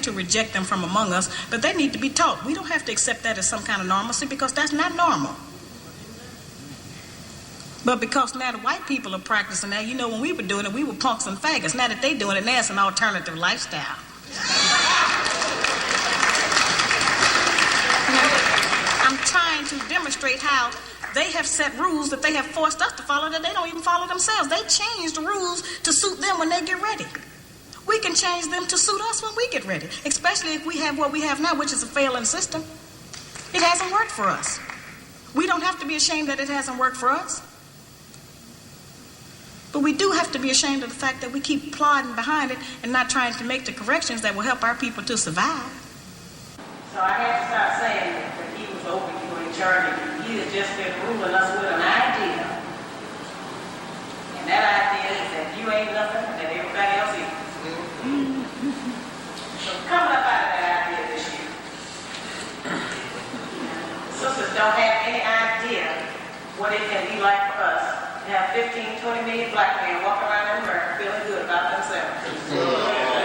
to reject them from among us, but they need to be taught. We don't have to accept that as some kind of normalcy because that's not normal. But because now the white people are practicing that, you know, when we were doing it, we were punks and faggots. Now that they're doing it, now it's an alternative lifestyle. I'm trying to demonstrate how they have set rules that they have forced us to follow that they don't even follow themselves. They change the rules to suit them when they get ready. We can change them to suit us when we get ready, especially if we have what we have now, which is a failing system. It hasn't worked for us. We don't have to be ashamed that it hasn't worked for us. But we do have to be ashamed of the fact that we keep plodding behind it and not trying to make the corrections that will help our people to survive. So I had to start saying that when he was over you in journey, he has just been ruling us with an idea. And that idea is that you ain't nothing that everybody else is. So coming up out of that idea this year, sisters don't have any idea what it can be like for us to have 15, 20 million black men walking around in America feeling good about themselves.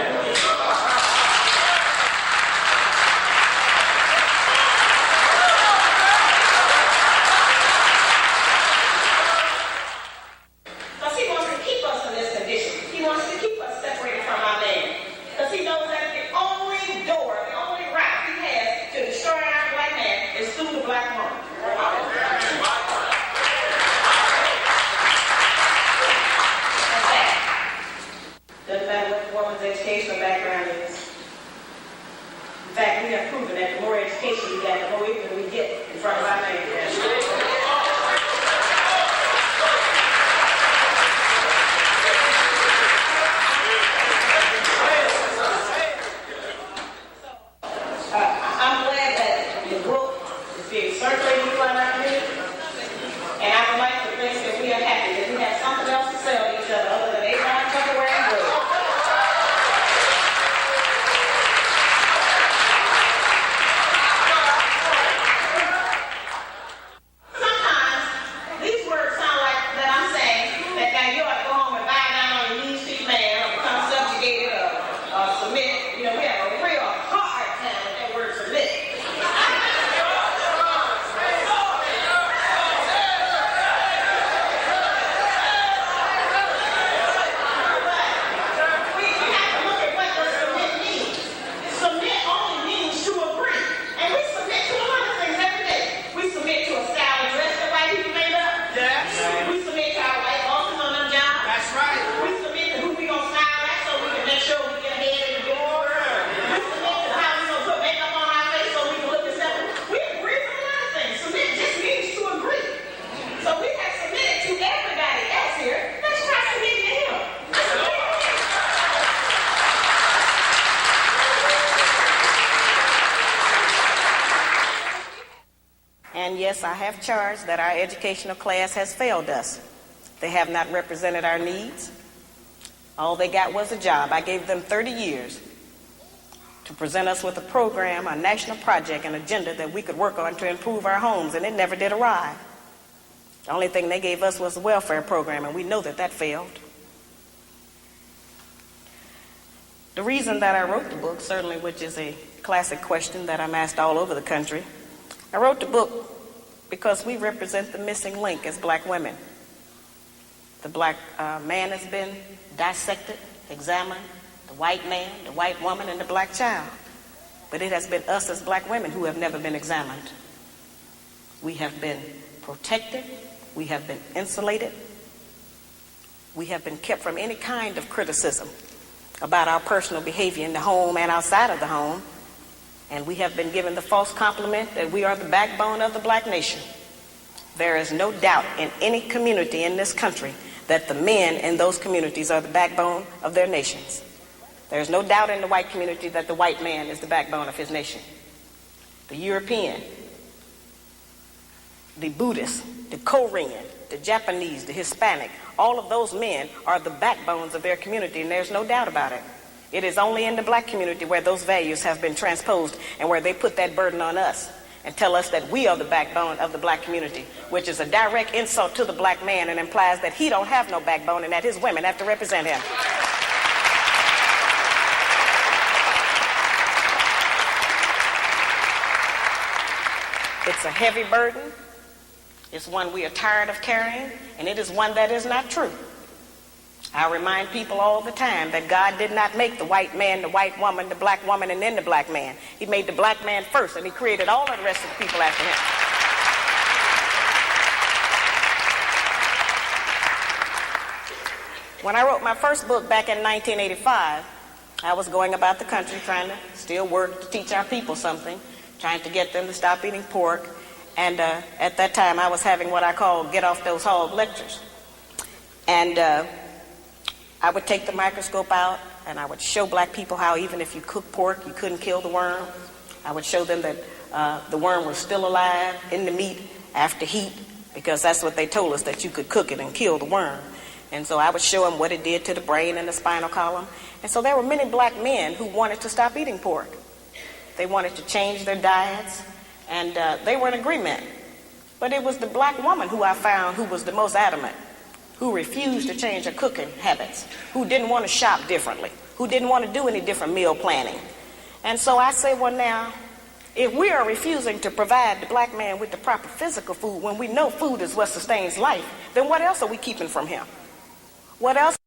Yes, I have charged that our educational class has failed us. They have not represented our needs. All they got was a job. I gave them 30 years to present us with a program, a national project, an agenda that we could work on to improve our homes, and it never did arrive. The only thing they gave us was a welfare program, and we know that that failed. The reason that I wrote the book, certainly, which is a classic question that I'm asked all over the country, I wrote the book because we represent the missing link as black women. The black man has been dissected, examined, the white man, the white woman, and the black child. But it has been us as black women who have never been examined. We have been protected. We have been insulated. We have been kept from any kind of criticism about our personal behavior in the home and outside of the home. And we have been given the false compliment that we are the backbone of the black nation. There is no doubt in any community in this country that the men in those communities are the backbone of their nations. There is no doubt in the white community that the white man is the backbone of his nation. The European, the Buddhist, the Korean, the Japanese, the Hispanic, all of those men are the backbones of their community, and there's no doubt about it. It is only in the black community where those values have been transposed and where they put that burden on us and tell us that we are the backbone of the black community, which is a direct insult to the black man and implies that he don't have no backbone and that his women have to represent him. It's a heavy burden. It's one we are tired of carrying, and it is one that is not true. I remind people all the time that God did not make the white man, the white woman, the black woman, and then the black man. He made the black man first, and he created all of the rest of the people after him. When I wrote my first book back in 1985, I was going about the country trying to still work to teach our people something, trying to get them to stop eating pork. And at that time, I was having what I call get off those hog lectures. And I would take the microscope out, and I would show black people how even if you cook pork, you couldn't kill the worm. I would show them that the worm was still alive in the meat after heat, because that's what they told us, that you could cook it and kill the worm. And so I would show them what it did to the brain and the spinal column. And so there were many black men who wanted to stop eating pork. They wanted to change their diets, and they were in agreement. But it was the black woman who I found who was the most adamant, who refused to change her cooking habits, who didn't want to shop differently, who didn't want to do any different meal planning. And so I say, well, now, if we are refusing to provide the black man with the proper physical food when we know food is what sustains life, then what else are we keeping from him? What else?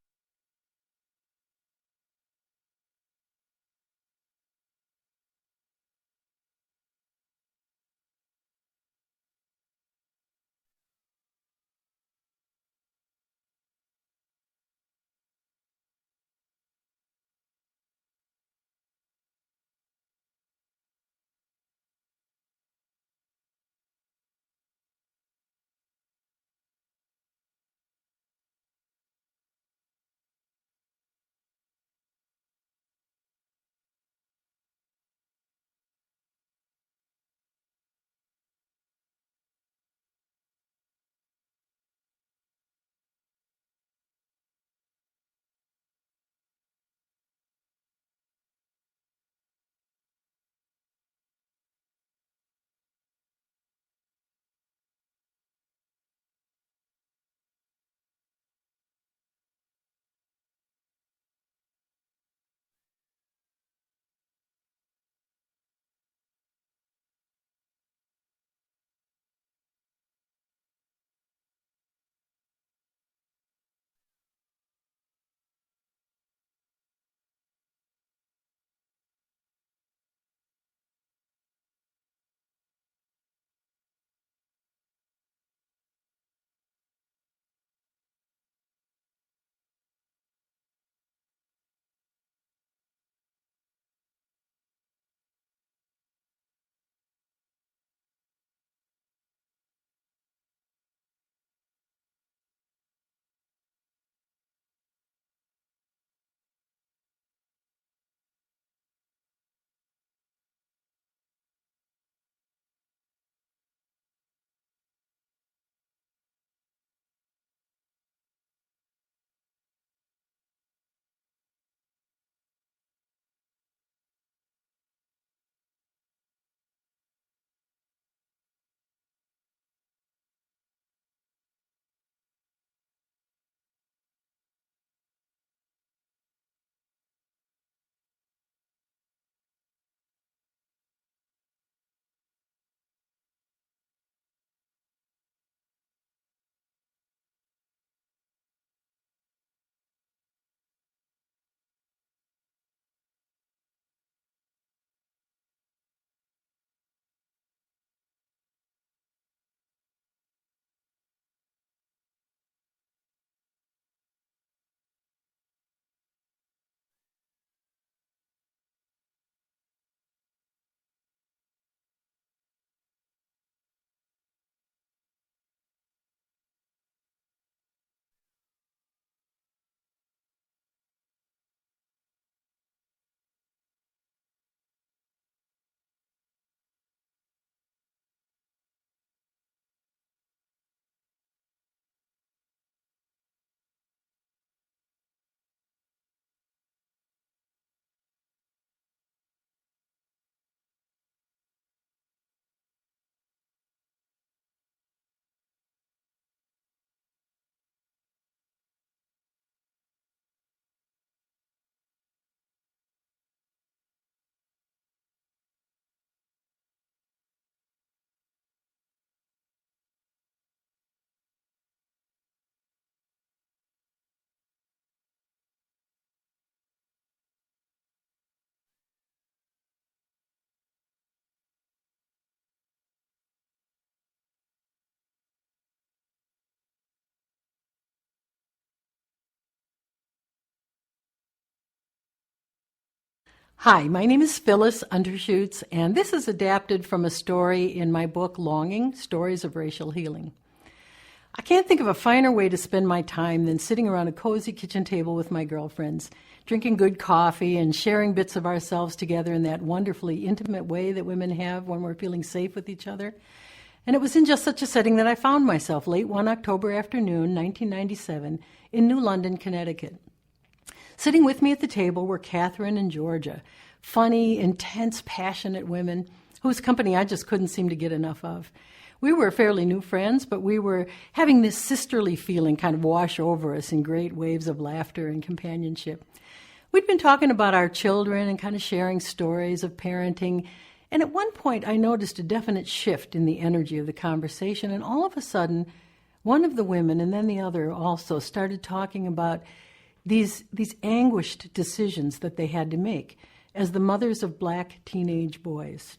Hi, my name is Phyllis Undershoots, and this is adapted from a story in my book, Longing, Stories of Racial Healing. I can't think of a finer way to spend my time than sitting around a cozy kitchen table with my girlfriends, drinking good coffee and sharing bits of ourselves together in that wonderfully intimate way that women have when we're feeling safe with each other. And it was in just such a setting that I found myself late one October afternoon, 1997, in New London, Connecticut. Sitting with me at the table were Catherine and Georgia, funny, intense, passionate women whose company I just couldn't seem to get enough of. We were fairly new friends, but we were having this sisterly feeling kind of wash over us in great waves of laughter and companionship. We'd been talking about our children and kind of sharing stories of parenting, and at one point I noticed a definite shift in the energy of the conversation, and all of a sudden, one of the women and then the other also started talking about these anguished decisions that they had to make as the mothers of black teenage boys.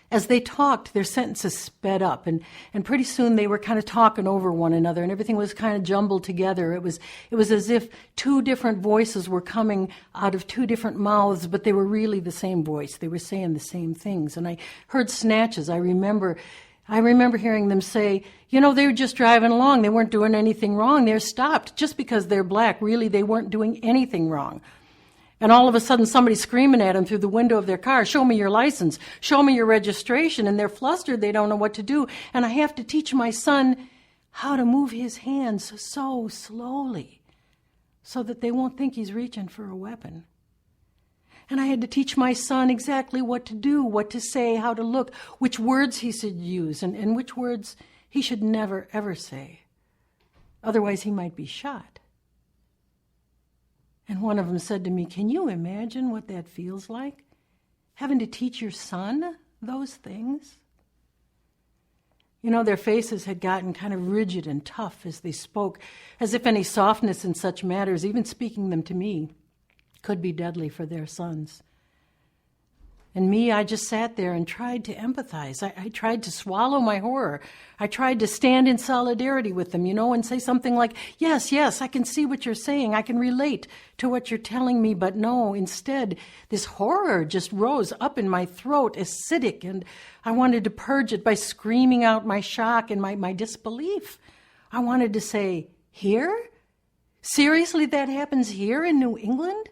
As they talked, their sentences sped up, and pretty soon they were kind of talking over one another, and everything was kind of jumbled together. It was as if two different voices were coming out of two different mouths, but they were really the same voice. They were saying the same things, and I heard snatches. I remember hearing them say, they were just driving along. They weren't doing anything wrong. They're stopped just because they're black. Really, they weren't doing anything wrong. And all of a sudden, somebody's screaming at them through the window of their car, show me your license, show me your registration. And they're flustered. They don't know what to do. And I have to teach my son how to move his hands so slowly so that they won't think he's reaching for a weapon. And I had to teach my son exactly what to do, what to say, how to look, which words he should use, and which words he should never, ever say. Otherwise, he might be shot. And one of them said to me, can you imagine what that feels like? Having to teach your son those things? Their faces had gotten kind of rigid and tough as they spoke, as if any softness in such matters, even speaking them to me, could be deadly for their sons. And me, I just sat there and tried to empathize. I tried to swallow my horror. I tried to stand in solidarity with them, and say something like, yes, I can see what you're saying. I can relate to what you're telling me. But no, instead, this horror just rose up in my throat, acidic, and I wanted to purge it by screaming out my shock and my disbelief. I wanted to say, here? Seriously, that happens here in New England?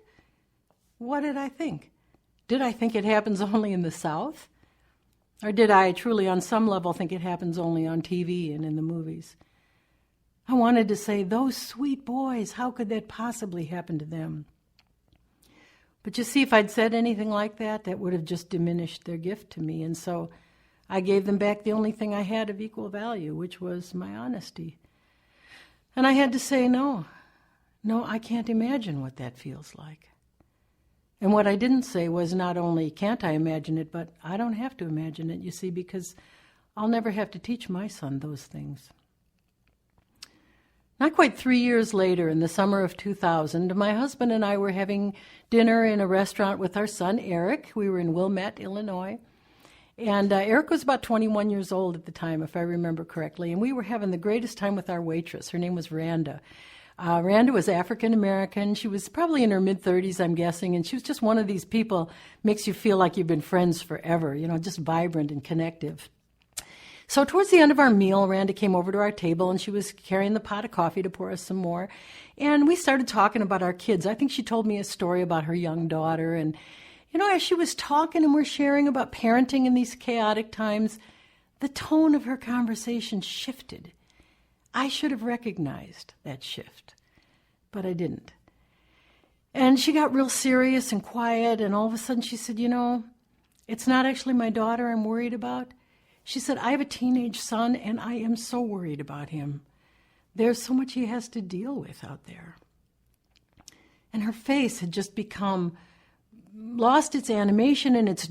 What did I think? Did I think it happens only in the South? Or did I truly, on some level, think it happens only on TV and in the movies? I wanted to say, those sweet boys, how could that possibly happen to them? But you see, if I'd said anything like that, that would have just diminished their gift to me. And so I gave them back the only thing I had of equal value, which was my honesty. And I had to say, no, I can't imagine what that feels like. And what I didn't say was not only can't I imagine it, but I don't have to imagine it, you see, because I'll never have to teach my son those things. Not quite 3 years later, in the summer of 2000, my husband and I were having dinner in a restaurant with our son, Eric. We were in Wilmette, Illinois. And Eric was about 21 years old at the time, if I remember correctly. And we were having the greatest time with our waitress. Her name was Randa. Randa was African-American. She was probably in her mid-30s, I'm guessing, and she was just one of these people, makes you feel like you've been friends forever, just vibrant and connective. So towards the end of our meal, Randa came over to our table, and she was carrying the pot of coffee to pour us some more, and we started talking about our kids. I think she told me a story about her young daughter, and, as she was talking and we're sharing about parenting in these chaotic times, the tone of her conversation shifted. I should have recognized that shift, but I didn't. And she got real serious and quiet, and all of a sudden she said, it's not actually my daughter I'm worried about. She said, I have a teenage son, and I am so worried about him. There's so much he has to deal with out there. And her face had just lost its animation and its